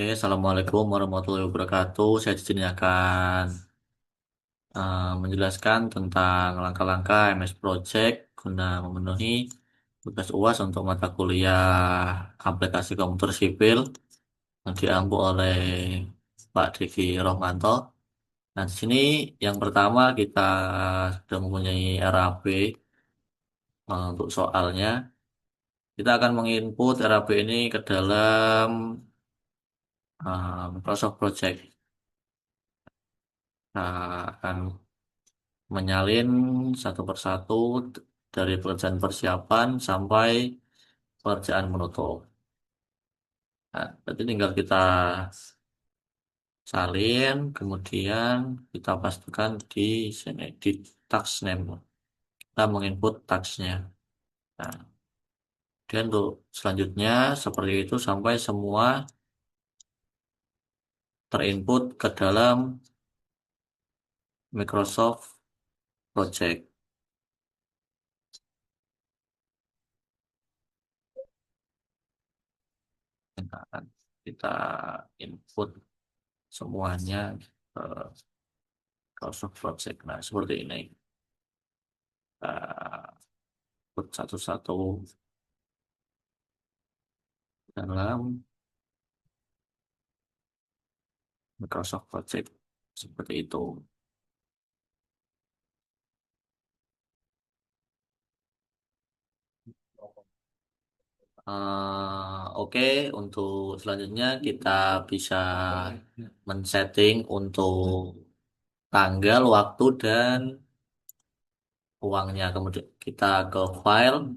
Oke, Assalamualaikum warahmatullahi wabarakatuh. Saya di sini akan menjelaskan tentang langkah-langkah MS Project guna memenuhi tugas UAS untuk mata kuliah aplikasi komputer sipil yang diampu oleh Pak Diki Rohmanto. Nah, di sini yang pertama kita sudah mempunyai RAB untuk soalnya. Kita akan menginput RAB ini ke dalam Microsoft Project. Kita akan menyalin satu persatu dari pekerjaan persiapan sampai pekerjaan menutup. Nah, berarti tinggal kita salin, kemudian kita pastikan di sini di task name. Kita menginput tasknya. Nah, dan untuk selanjutnya seperti itu sampai semua terinput ke dalam Microsoft Project. Kita akan kita input semuanya ke Microsoft Project. Nah, seperti ini. Input satu-satu dalam Microsoft Project seperti itu. Oke, untuk selanjutnya kita bisa men-setting untuk tanggal, waktu, dan uangnya. Kemudian kita ke file,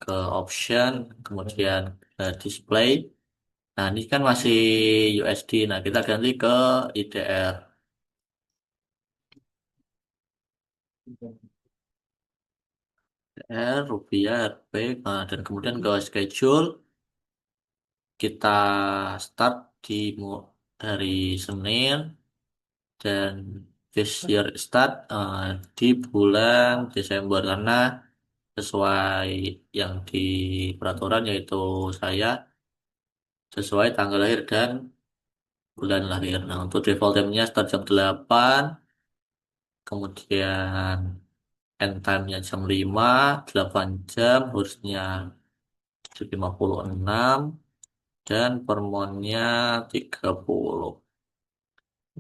ke option, kemudian ke display. Nah, ini kan masih USD. Nah, kita ganti ke IDR. Rupiah, RP, dan kemudian ke schedule. Kita start dari Senin dan this year start di bulan Desember karena sesuai yang di peraturan yaitu saya sesuai tanggal lahir dan bulan lahir. Nah, untuk default time-nya start jam 8, kemudian end time-nya jam 5, 8 jam, harusnya 56, dan per month-nya 30.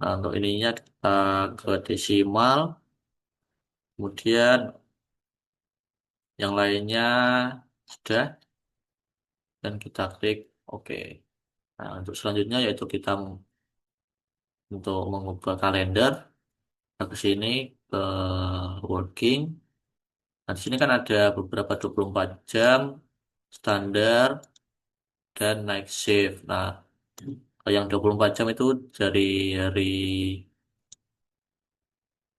Nah, untuk ininya kita ke desimal, kemudian yang lainnya sudah, dan kita klik OK. Nah, untuk selanjutnya yaitu kita untuk mengubah kalender, kita ke sini ke working. Nah, di sini kan ada beberapa 24 jam, standar, dan night shift. Nah, yang 24 jam itu dari hari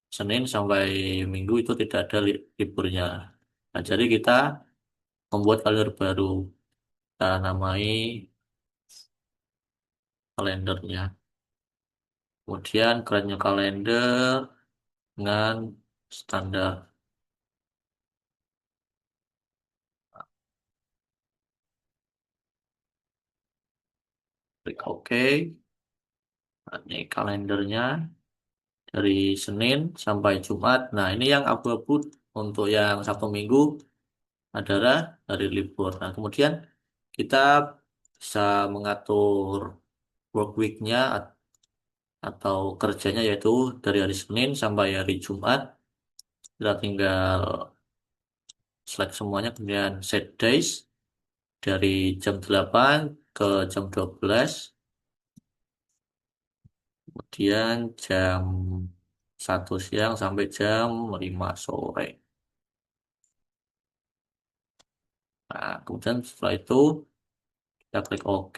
Senin sampai Minggu itu tidak ada liburnya. Nah, jadi kita membuat kalender baru. Kita namai kalendernya. Kemudian create new calendar dengan standar. Klik OK. Nah, ini kalendernya dari Senin sampai Jumat. Nah, ini yang abu-abu untuk yang Sabtu Minggu adalah hari libur. Nah, kemudian kita bisa mengatur work week-nya atau kerjanya yaitu dari hari Senin sampai hari Jumat. Kita tinggal select semuanya, kemudian set days dari jam 8 ke jam 12, kemudian jam 1 siang sampai jam 5 sore. Nah, kemudian setelah itu kita klik OK.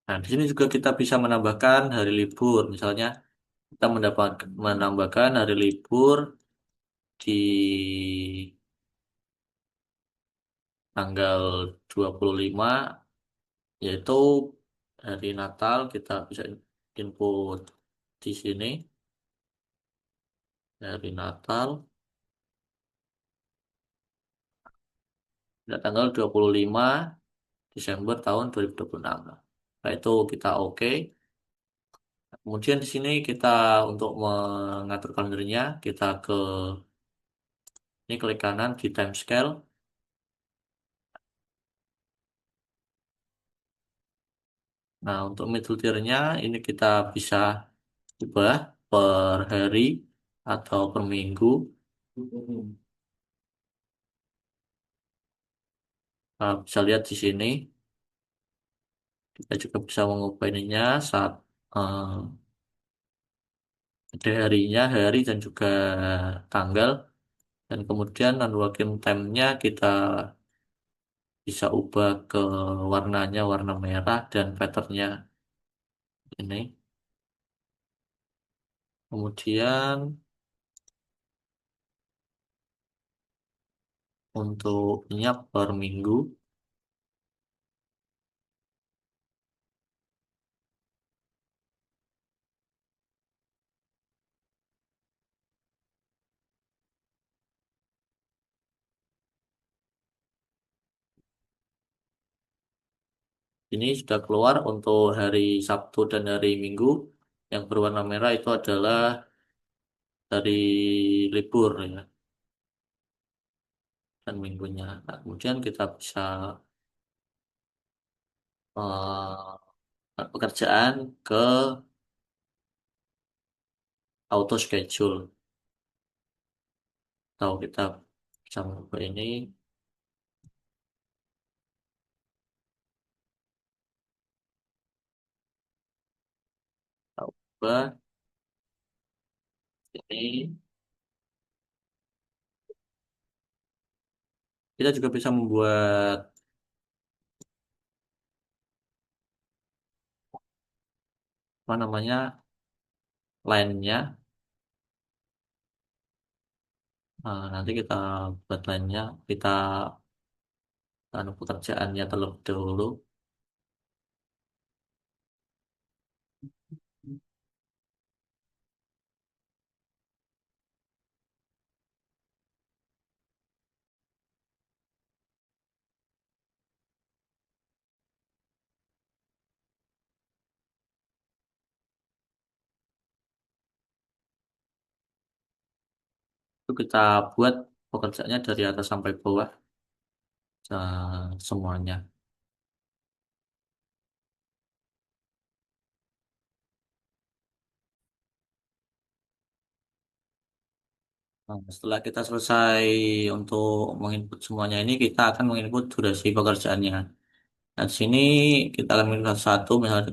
Nah, di sini juga kita bisa menambahkan hari libur. Misalnya kita menambahkan hari libur di tanggal 25, yaitu hari Natal. Kita bisa input di sini hari Natal. pada tanggal 25 Desember tahun 2026. Nah, itu kita oke. Kemudian di sini kita untuk mengatur kalendernya, kita ke ini klik kanan di time scale. Nah, untuk middle tier-nya ini kita bisa ubah per hari atau per minggu. Nah, bisa lihat di sini, kita juga bisa mengubah ininya saat eh, ada harinya, hari dan juga tanggal. Dan kemudian non-working time-nya kita bisa ubah ke warnanya, warna merah dan pattern-nya ini. Kemudian untuk ini per minggu, ini sudah keluar untuk hari Sabtu dan hari Minggu. Yang berwarna merah itu adalah dari libur ya, dan minggunya. Nah, kemudian kita bisa pekerjaan ke auto schedule. Atau kita bisa mengubah ini, kita ubah ini. Kita juga bisa membuat apa namanya line-nya. Nah, nanti kita buat line-nya, kita pekerjaannya terlebih dahulu. Itu kita buat pekerjaannya dari atas sampai bawah, semuanya. Nah, setelah kita selesai untuk menginput semuanya ini, kita akan menginput durasi pekerjaannya. Nah, di sini kita akan menginput satu, misalnya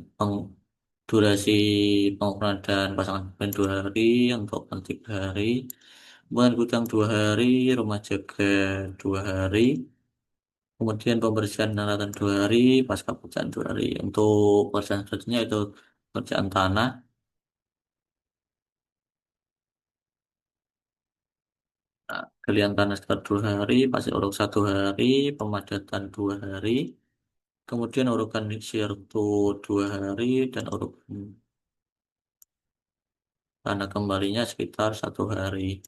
durasi pengukuran dan pasangan band 2 hari, untuk penting 3 hari, kemudian gudang 2 hari, rumah jaga 2 hari, kemudian pembersihan daratan 2 hari, pasca pekerjaan 2 hari. Untuk pekerjaan selanjutnya itu pekerjaan tanah. Nah, galian tanah sekitar 2 hari, pasir uruk 1 hari, pemadatan 2 hari, kemudian urukan sirtu 2 hari, dan urukan tanah kembalinya sekitar 1 hari.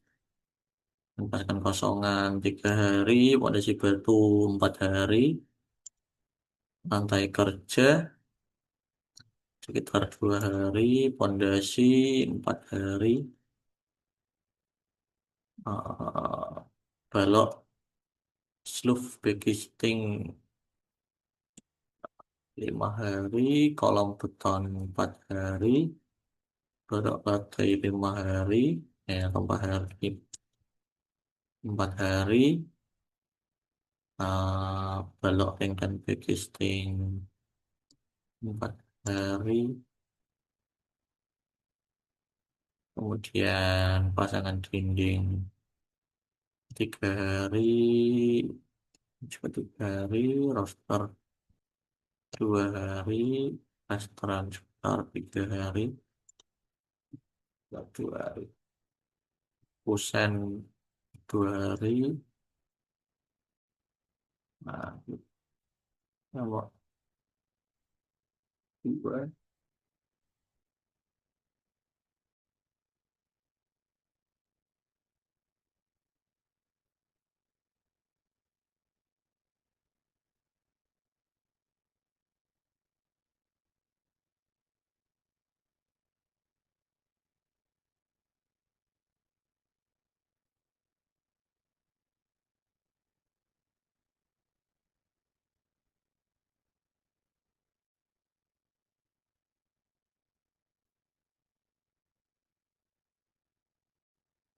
Lepaskan kosongan 3 hari, pondasi batu 4 hari, lantai kerja sekitar 2 hari, pondasi 4 hari, balok sloof backing 5 hari, kolom beton 4 hari, balok lantai 5 hari, 4 hari, 4 hari, balok ring dan backing 4 hari, kemudian pasangan dinding 3 hari, juga 3 hari, roster 2 hari, restoran sekitar 3 hari, 2 hari, kusen 2 hari. Nah, nomor dua,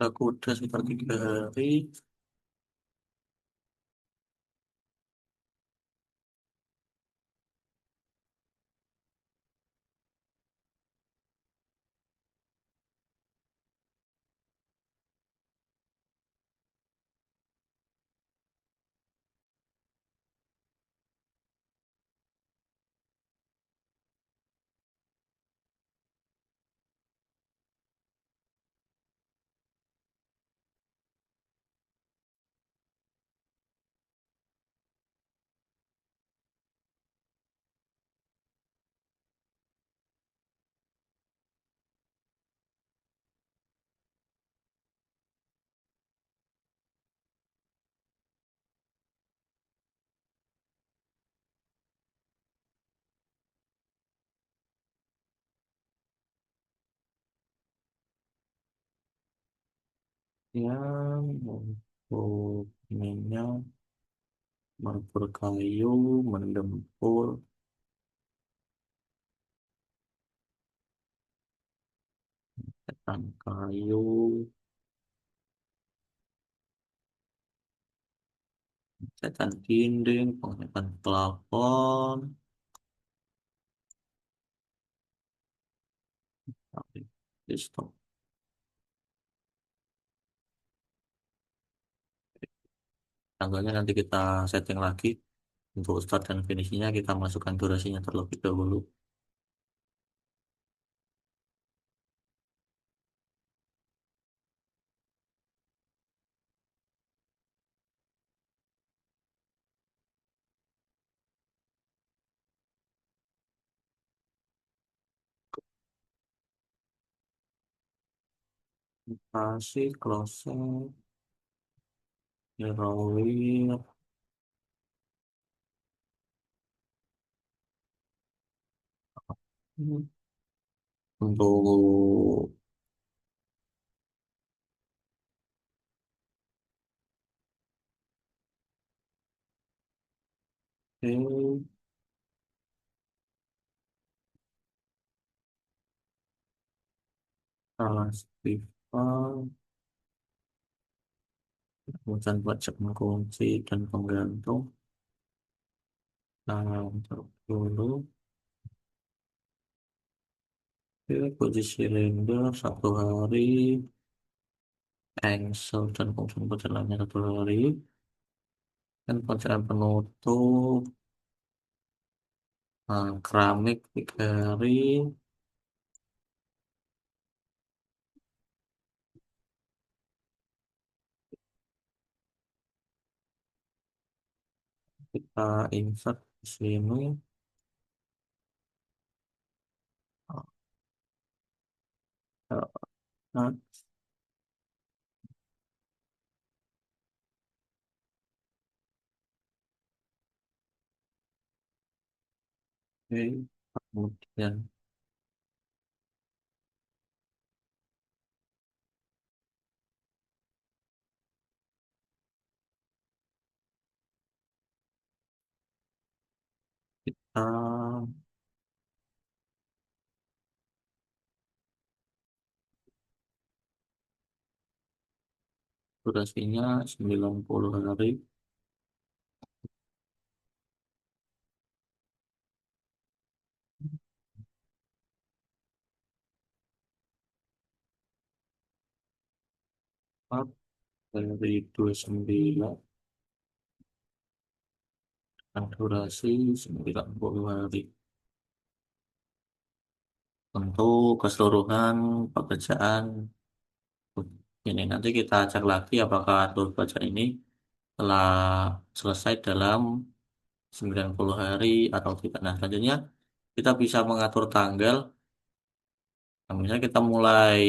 Aku udah sekitar 3 hari. Yang untuk ininya marmer kayu, mendempul, cetan kayu, cetan dinding, pengecekan plafon, tapi di stop. Tanggalnya nanti kita setting lagi. Untuk start dan finishnya kita masukkan durasinya terlebih dahulu. Kasih closing, mirroring, untuk oke, alas pipa, kemudian pajak mengunci dan penggantung. Nah, untuk dulu, oke, kunci silinder 1 hari, engsel dan fungsi perjalanannya 1 hari, dan pencarian penutup, nah, keramik 3 hari, kita insert di sini. Nah, oke, kemudian kita durasinya 90 hari. 4 dari 29 dan durasi 90 hari. Untuk keseluruhan pekerjaan ini nanti kita cek lagi apakah seluruh pekerjaan ini telah selesai dalam 90 hari atau tidak. Nah, selanjutnya kita bisa mengatur tanggal. Nah, misalnya kita mulai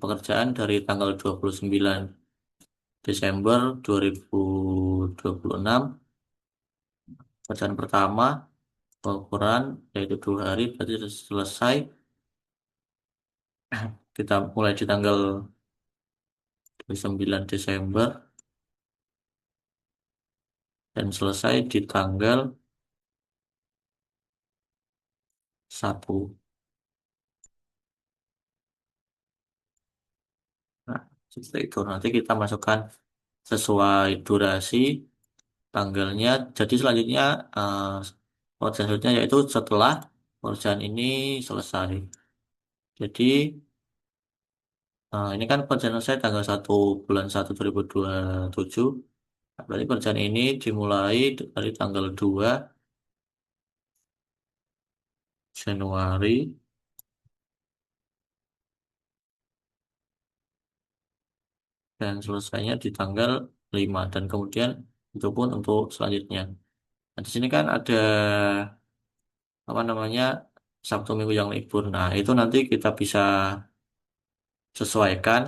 pekerjaan dari tanggal 29 Desember 2026, pekerjaan pertama pengukuran yaitu 2 hari berarti sudah selesai. Kita mulai di tanggal 29 Desember dan selesai di tanggal 1. Nah, Seperti itu. Nanti kita masukkan sesuai durasi, tanggalnya. Jadi selanjutnya eh, proses selanjutnya yaitu setelah pekerjaan ini selesai. Jadi ini kan pekerjaan selesai tanggal 1 bulan 1 2027. Nah, berarti pekerjaan ini dimulai dari tanggal 2 Januari dan selesainya di tanggal 5 dan kemudian itu pun untuk selanjutnya. Nah, di sini kan ada apa namanya Sabtu Minggu yang libur. Nah, itu nanti kita bisa sesuaikan.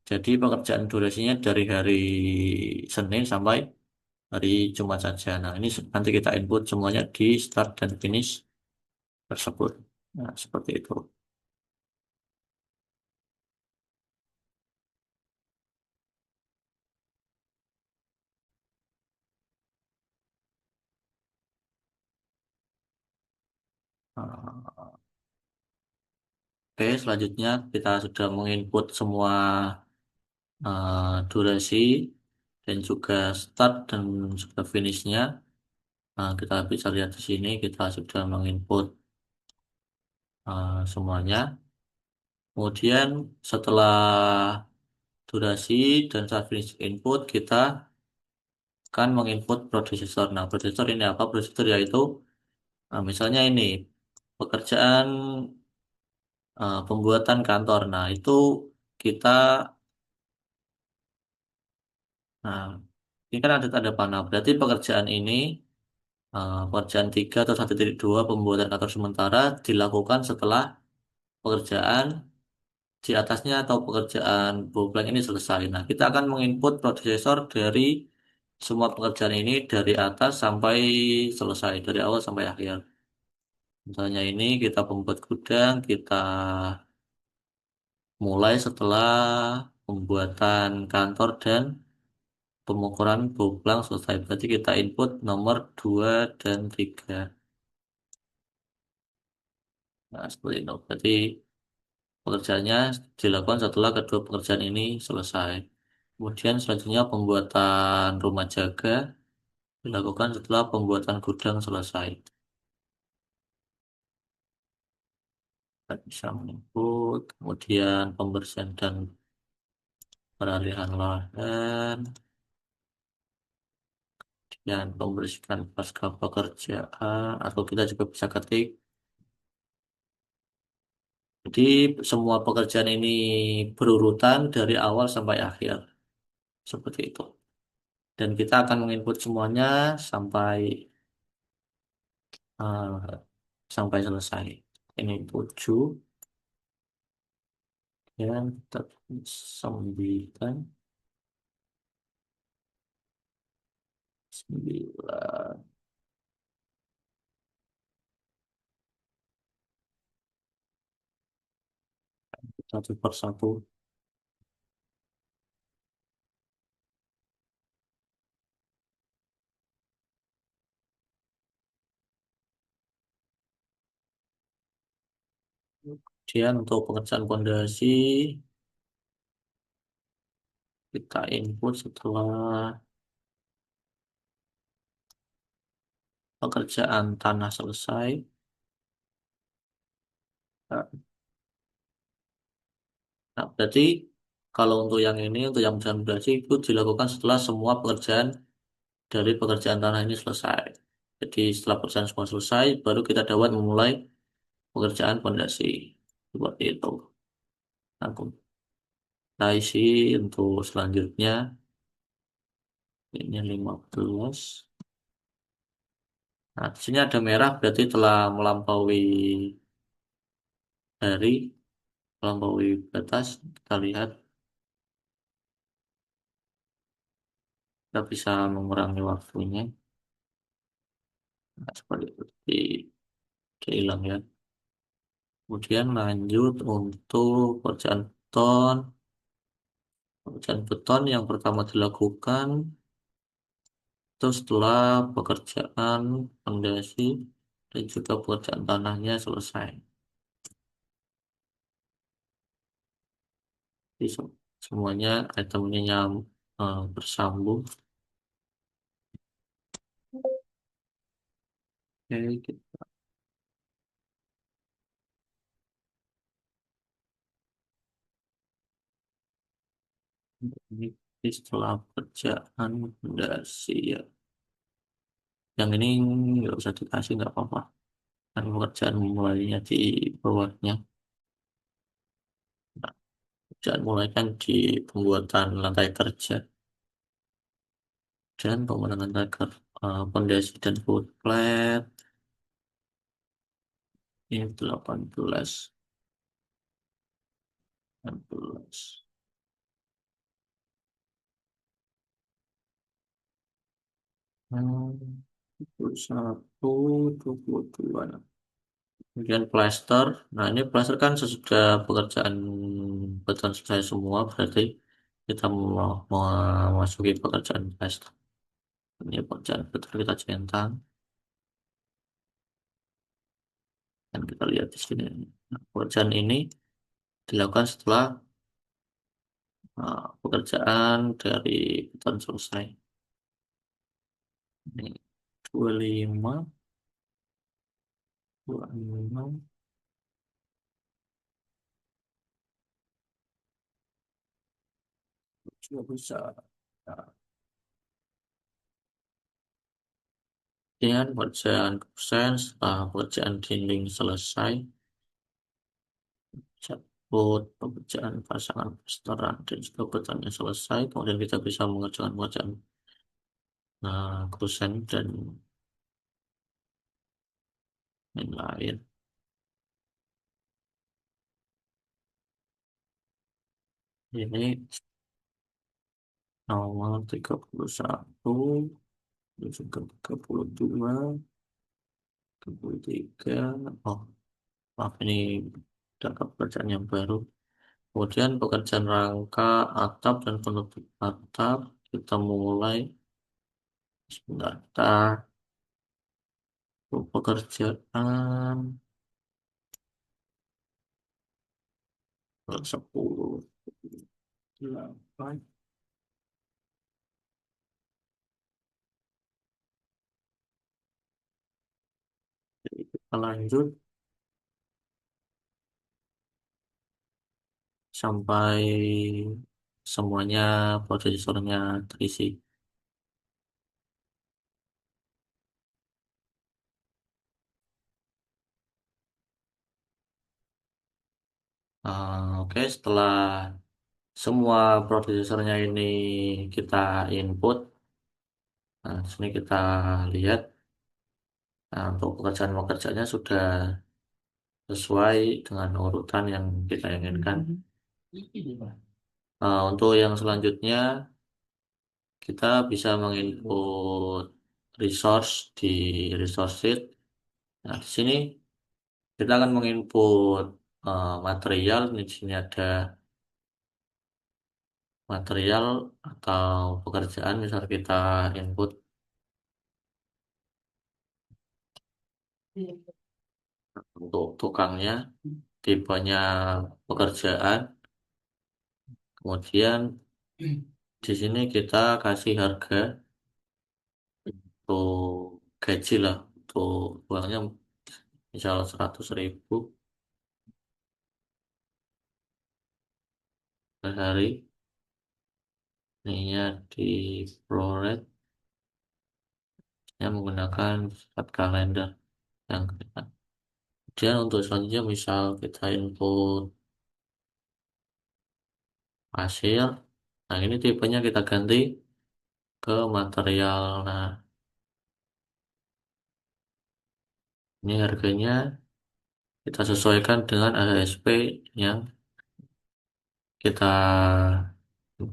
Jadi pekerjaan durasinya dari hari Senin sampai hari Jumat saja. Nah, ini nanti kita input semuanya di start dan finish tersebut. Nah, seperti itu. Nah, oke, selanjutnya kita sudah menginput semua durasi dan juga start dan juga finishnya. Nah, kita bisa lihat di sini kita sudah menginput semuanya. Kemudian setelah durasi dan start finish input, kita akan menginput processor. Nah, processor ini apa? Processor yaitu misalnya ini pekerjaan pembuatan kantor. Nah, itu kita nah ini kan ada panah. Berarti pekerjaan ini pekerjaan 3 atau 1.2 pembuatan kantor sementara dilakukan setelah pekerjaan di atasnya atau pekerjaan blank ini selesai. Nah, kita akan menginput prosesor dari semua pekerjaan ini dari atas sampai selesai, dari awal sampai akhir. Misalnya ini kita pembuat gudang, kita mulai setelah pembuatan kantor dan pengukuran boplang selesai. Berarti kita input nomor 2 dan 3. Nah, seperti itu. Berarti pekerjaannya dilakukan setelah kedua pekerjaan ini selesai. Kemudian selanjutnya pembuatan rumah jaga dilakukan setelah pembuatan gudang selesai. Kita bisa menginput, kemudian pembersihan dan peralihan lahan, dan pembersihan pasca pekerjaan, atau kita juga bisa ketik. Jadi semua pekerjaan ini berurutan dari awal sampai akhir, seperti itu. Dan kita akan menginput semuanya sampai eh, sampai selesai. Ini 7 dan 9, 9, satu per satu. Kemudian untuk pengerjaan fondasi kita input setelah pekerjaan tanah selesai. Nah, berarti kalau untuk yang ini, untuk yang pengerjaan fondasi itu dilakukan setelah semua pekerjaan dari pekerjaan tanah ini selesai. Jadi setelah pekerjaan semua selesai, baru kita dapat memulai pekerjaan fondasi. Seperti itu. Aku kita isi untuk selanjutnya. Ini 15. Nah, di sini ada merah berarti telah melampaui hari, melampaui batas. Kita lihat, kita bisa mengurangi waktunya. Nah, seperti itu. Hilang ya. Kemudian lanjut untuk pekerjaan beton. Pekerjaan beton yang pertama dilakukan itu setelah pekerjaan fondasi dan juga pekerjaan tanahnya selesai. Jadi, semuanya itemnya bersambung. Oke, ini setelah kerjaan fondasi ya. Yang ini nggak usah dikasih, nggak apa-apa. Kan pekerjaan mulainya di bawahnya. Nah, pekerjaan mulai kan di pembuatan lantai kerja dan pemenangan tagar fondasi dan footplate ini 18. 18. 21, 22. Kemudian plaster. Nah, ini plaster kan sesudah pekerjaan beton selesai semua, berarti kita mau memasuki pekerjaan plaster. Ini pekerjaan beton kita centang dan kita lihat di sini. Nah, pekerjaan ini dilakukan setelah pekerjaan dari beton selesai. Ini 25, 26, juga bisa. Nah, kemudian pekerjaan kusen setelah pekerjaan dinding selesai, cabut pekerjaan pasangan restoran dan juga betonnya selesai, kemudian kita bisa mengerjakan pekerjaan kusen dan lain-lain. Ini nomor 31, dan juga 32, 33. Oh, maaf, ini data pekerjaan yang baru. Kemudian pekerjaan rangka atap dan penutup atap kita mulai sebentar. Pekerjaan 10, 8. Jadi kita lanjut sampai semuanya prosesornya terisi. Oke, setelah semua prosesornya ini kita input, nah, di sini kita lihat, nah, untuk pekerjaan-pekerjaannya sudah sesuai dengan urutan yang kita inginkan. Untuk yang selanjutnya kita bisa menginput resource di resource sheet. Nah, di sini kita akan menginput material. Di sini ada material atau pekerjaan. Misal kita input untuk tukangnya, tipenya pekerjaan. Kemudian di sini kita kasih harga untuk gaji lah, untuk uangnya misal 100.000 per hari. Ininya di ProRate yang menggunakan sifat kalender yang kita. Kemudian untuk selanjutnya misal kita input hasil. Nah, ini tipenya kita ganti ke material. Nah, ini harganya kita sesuaikan dengan ASP yang kita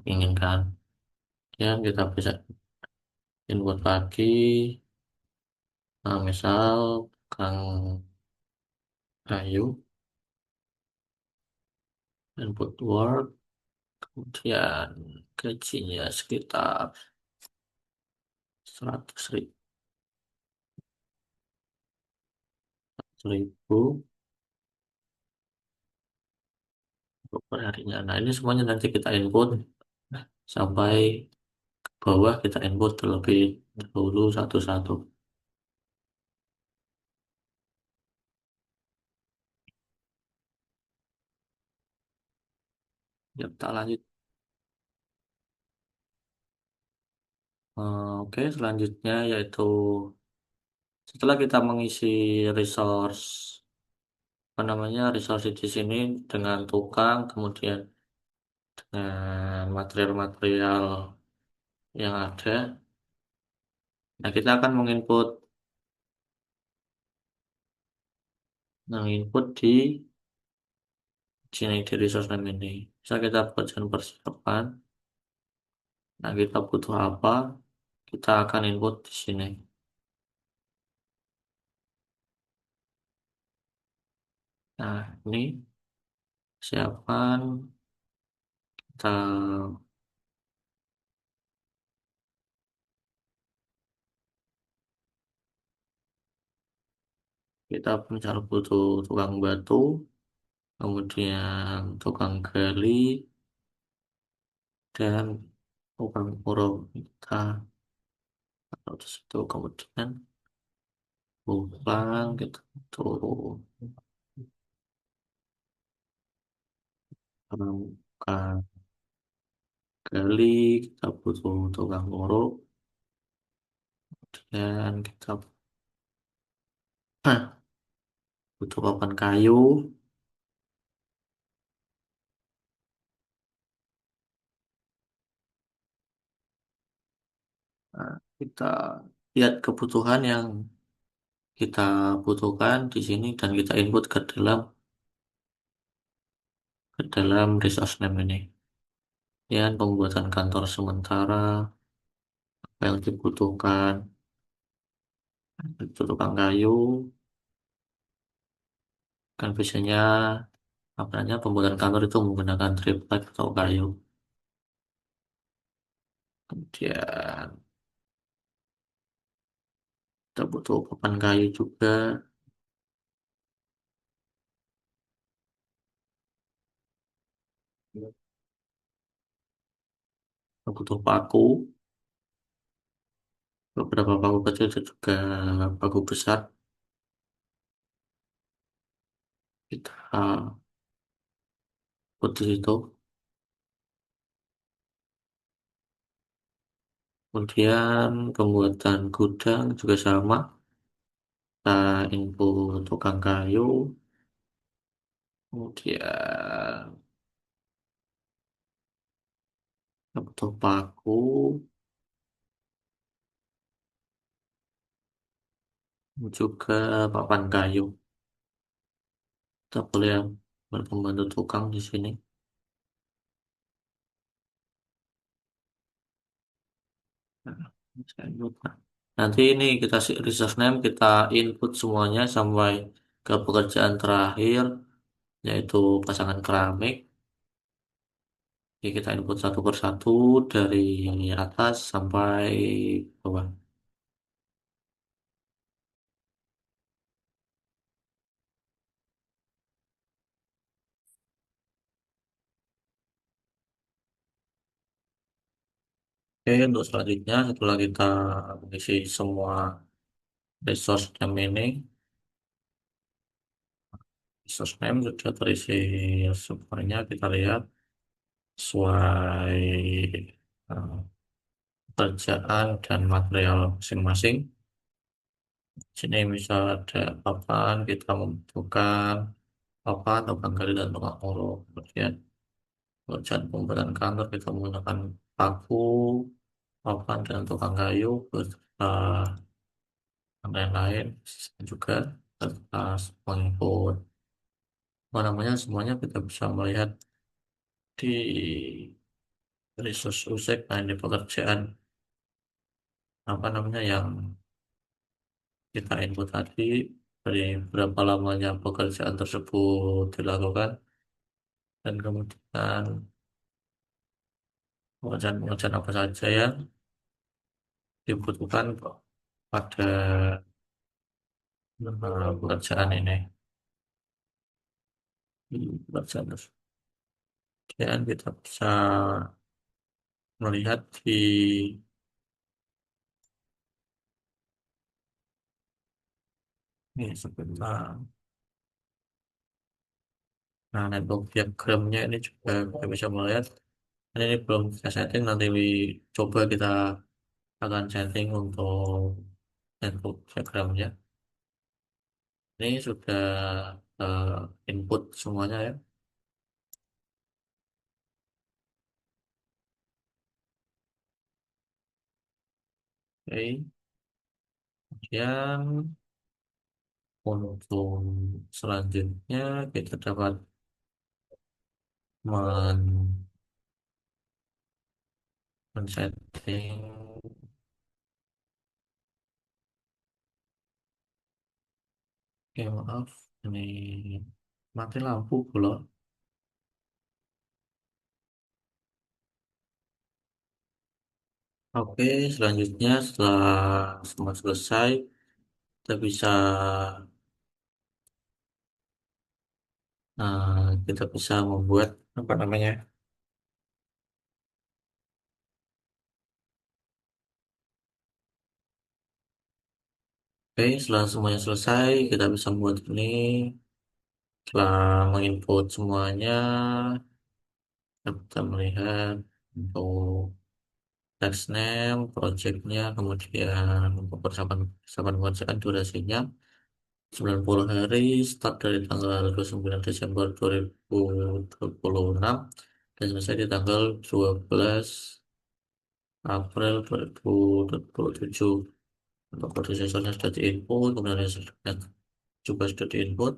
inginkan. Yang kita bisa input lagi. Nah, misal Kang Ayu input work, kemudian gajinya sekitar 100.000. perharinya. Nah, ini semuanya nanti kita input sampai ke bawah kita input terlebih dahulu satu-satu. Ya, kita lanjut. Oke, selanjutnya yaitu setelah kita mengisi resource apa namanya resource di sini dengan tukang, kemudian dengan material-material yang ada. Nah, kita akan menginput di sini di resource name ini. Bisa kita buatkan persiapan. Nah, kita butuh apa? Kita akan input di sini. Nah, ini siapkan kita kita misal butuh tukang batu, kemudian tukang gali dan tukang urut. Kita taruh di situ, kemudian pulang kita butuh tukang gali, kita butuh tukang urut dan kita butuh papan kayu. Nah, kita lihat kebutuhan yang kita butuhkan di sini dan kita input ke dalam resource name ini. Ya, pembuatan kantor sementara, apa yang dibutuhkan, itu tukang kayu, kan biasanya apa namanya pembuatan kantor itu menggunakan triplek atau kayu. Kemudian kita butuh papan kayu juga, kita butuh paku, beberapa paku kecil dan juga paku besar. Kita putih itu. Kemudian pembuatan gudang juga sama. Kita input tukang kayu, kemudian kita butuh paku, juga papan kayu. Kita boleh berpembantu tukang di sini. Nah, saya lupa. Nanti ini kita resource name kita input semuanya sampai ke pekerjaan terakhir yaitu pasangan keramik. Jadi kita input satu persatu dari atas sampai bawah. Oke, untuk selanjutnya setelah kita mengisi semua resource name ini, resource name sudah terisi semuanya, kita lihat sesuai eh, pekerjaan dan material masing-masing. Sini bisa ada papan, kita membutuhkan papan, tukang gali, dan tukang urut. Kemudian pekerjaan pembuatan kantor kita menggunakan paku, papan, dan tukang kayu, beserta yang lain-lain. Juga kertas, menginput, apa namanya, semuanya kita bisa melihat di resource usek, nah ini pekerjaan apa namanya yang kita input tadi, dari berapa lamanya pekerjaan tersebut dilakukan, dan kemudian pekerjaan-pekerjaan apa saja yang dibutuhkan pada pekerjaan ini. Pekerjaan tersebut. Dan kita bisa melihat di ini sebentar. Nah, network diagramnya ini juga kita bisa melihat. Ini belum kita setting, nanti coba kita akan setting untuk network diagramnya. Ini sudah input semuanya ya. Oke, kemudian untuk selanjutnya kita dapat men men-setting. Oke, maaf, ini mati lampu pula. Oke, selanjutnya setelah semua selesai, kita bisa kita bisa membuat apa namanya? Oke, setelah semuanya selesai, kita bisa membuat ini. Setelah menginput semuanya, kita bisa melihat untuk text name, projectnya, kemudian untuk persiapan persiapan pengerjaan durasinya 90 hari, start dari tanggal 29 Desember 2026 dan selesai di tanggal 12 April 2027. Untuk proses sudah diinput, kemudian hasilnya juga sudah diinput.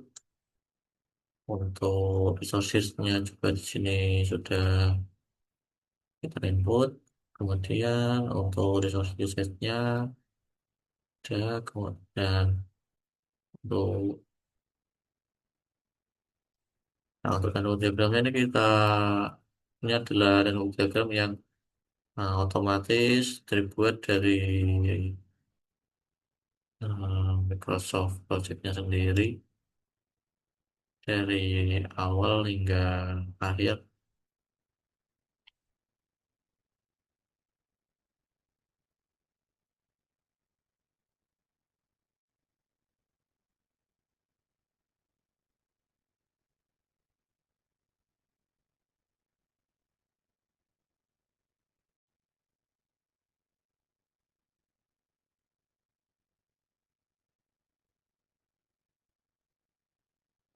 Untuk resources-nya juga di sini sudah kita input. Kemudian untuk resource usage-nya ada, kemudian untuk nah, untuk random diagramnya ini ini adalah random diagram yang otomatis terbuat dari Microsoft Project-nya sendiri dari awal hingga akhir.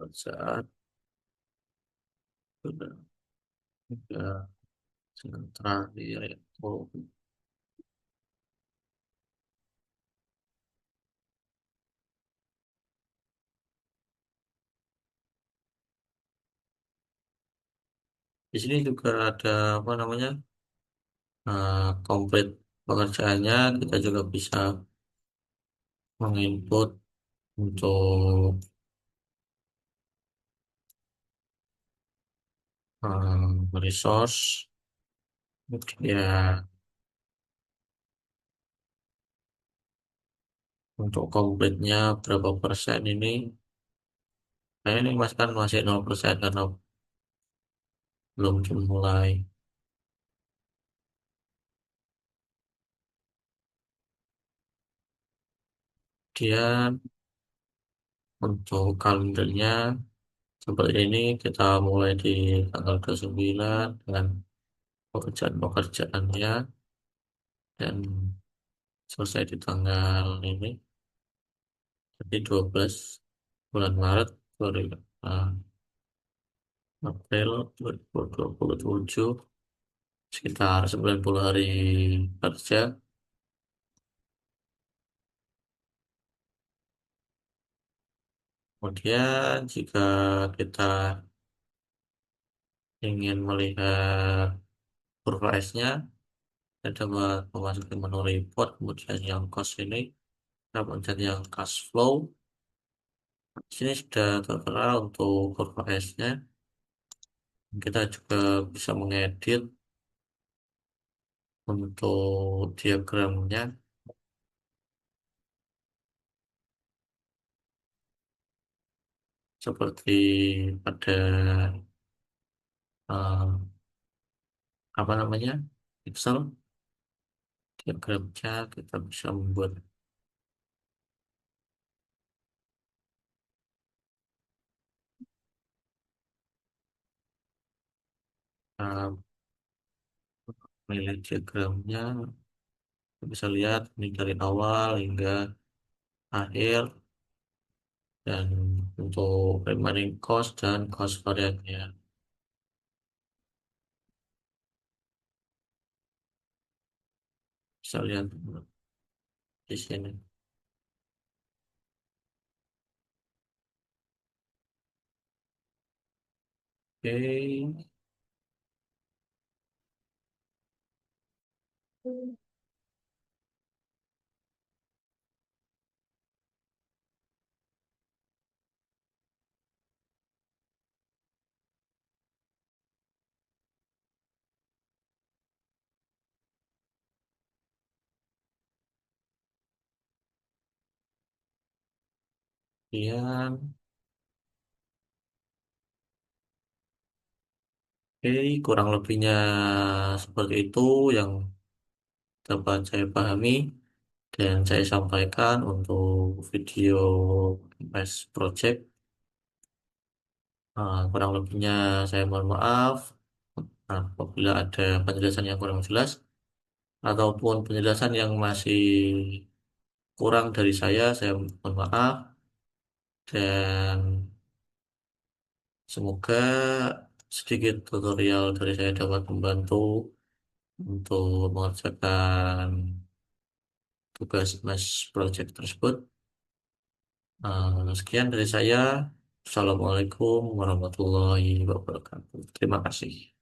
Pada saat sudah sudah terakhir ya. Oh, di sini juga ada apa namanya komplit pekerjaannya. Kita juga bisa menginput untuk resource. Ya, untuk komplitnya berapa persen ini? Nah, ini mas kan masih 0% karena belum dimulai. Kemudian untuk kalendernya seperti ini kita mulai di tanggal 29 dengan pekerjaan-pekerjaannya dan selesai di tanggal ini jadi 12 bulan Maret 2000, April 2027 sekitar 90 hari kerja. Kemudian jika kita ingin melihat kurva S-nya, kita dapat memasuki menu report, kemudian yang cost ini, kemudian yang cash flow. Di sini sudah tertera untuk kurva S-nya. Kita juga bisa mengedit untuk diagramnya seperti pada eh, apa namanya, pixel, diagramnya kita bisa membuat eh, nilai diagramnya. Kita bisa lihat ini dari awal hingga akhir, dan untuk remaining cost dan cost variannya bisa lihat di sini. Oke. Kemudian, oke, kurang lebihnya seperti itu yang dapat saya pahami dan saya sampaikan untuk video MS Project. Kurang lebihnya saya mohon maaf. Apabila ada penjelasan yang kurang jelas ataupun penjelasan yang masih kurang dari saya mohon maaf, dan semoga sedikit tutorial dari saya dapat membantu untuk mengerjakan tugas mas project tersebut. Sekian dari saya. Assalamualaikum warahmatullahi wabarakatuh. Terima kasih.